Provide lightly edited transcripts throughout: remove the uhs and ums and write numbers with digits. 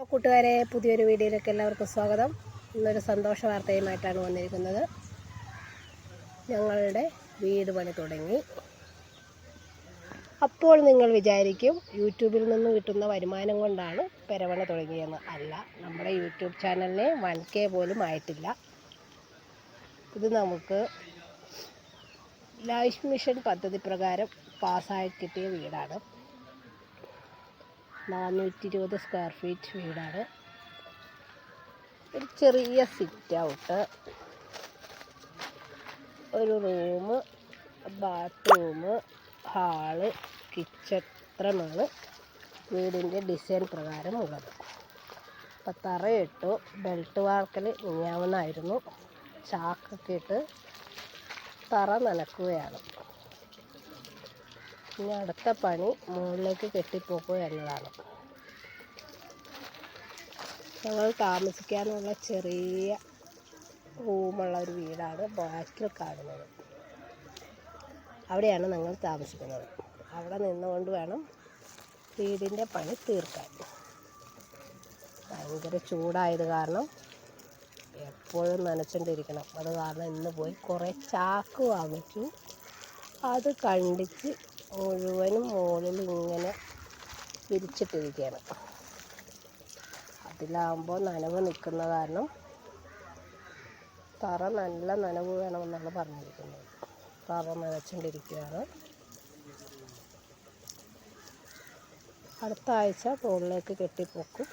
കൂട്ടുകാരെ, പുതിയൊരു വീഡിയോയിലേക്ക് എല്ലാവർക്കും സ്വാഗതം. ഇന്നൊരു സന്തോഷ വാർത്തയുമായിട്ടാണ് വന്നിരിക്കുന്നത്. ഞങ്ങളുടെ വീട് പണി തുടങ്ങി. അപ്പോൾ നിങ്ങൾ വിചാരിക്കും യൂട്യൂബിൽ നിന്ന് കിട്ടുന്ന വരുമാനം കൊണ്ടാണ് പെരപണി തുടങ്ങിയെന്ന്. അല്ല, നമ്മുടെ യൂട്യൂബ് ചാനലിന് 1K പോലും ആയിട്ടില്ല. ഇത് നമുക്ക് ലൈഫ് മിഷൻ പദ്ധതി പ്രകാരം പാസ്സായി കിട്ടിയ വീടാണ്. 420 സ്ക്വയർ ഫീറ്റ് വീടാണ്. ഒരു ചെറിയ സിറ്റ് ഔട്ട്, ഒരു റൂം, ബാത്റൂം, ഹാള്, കിച്ചൺ, ഇത്രയുമാണ് വീടിൻ്റെ ഡിസൈൻ പ്രകാരം ഉള്ളത്. അപ്പോൾ തറയിട്ടു. ബെൽറ്റ് വാർക്കൽ മിനിയാവുന്നായിരുന്നു. ചാക്കൊക്കെ ഇട്ട് തറ നനക്കുകയാണ്. ഇനി അടുത്ത പണി മുകളിലേക്ക് കെട്ടിപ്പോക്കുക എന്നതാണ്. ഞങ്ങൾ താമസിക്കാനുള്ള ചെറിയ റൂമുള്ള ഒരു വീടാണ് ബാക്കിൽ കാണുന്നത്. അവിടെയാണ് ഞങ്ങൾ താമസിക്കുന്നത്. അവിടെ നിന്നുകൊണ്ട് വേണം വീടിൻ്റെ പണി തീർക്കാൻ. ഭയങ്കര ചൂടായത് കാരണം എപ്പോഴും നനച്ചുകൊണ്ടിരിക്കണം. അത് കാരണം ഇന്ന് പോയി കുറേ ചാക്ക് വാങ്ങിച്ചു. അത് കണ്ടിച്ച് മുഴുവനും മുകളിൽ ഇങ്ങനെ വിരിച്ചിട്ടിരിക്കുകയാണ്. അതിലാകുമ്പോൾ നനവ് നിൽക്കുന്ന കാരണം തറ നല്ല നനവ് വേണമെന്നാണ് പറഞ്ഞിരിക്കുന്നത്. തറ നനച്ചുകൊണ്ടിരിക്കുകയാണ്. അടുത്ത ആഴ്ച മുകളിലേക്ക് കെട്ടിപ്പൊക്കും.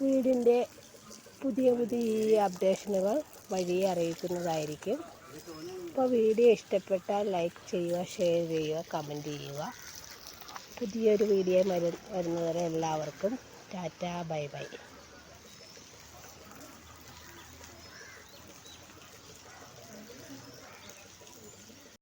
വീടിൻ്റെ പുതിയ അപ്ഡേഷനുകൾ വഴിയെ അറിയിക്കുന്നതായിരിക്കും. അപ്പോൾ വീഡിയോ ഇഷ്ടപ്പെട്ടാൽ ലൈക്ക് ചെയ്യുക, ഷെയർ ചെയ്യുക, കമൻറ്റ് ചെയ്യുക. പുതിയൊരു വീഡിയോ വരുന്നവരെ എല്ലാവർക്കും ടാറ്റാ, ബൈ ബൈ.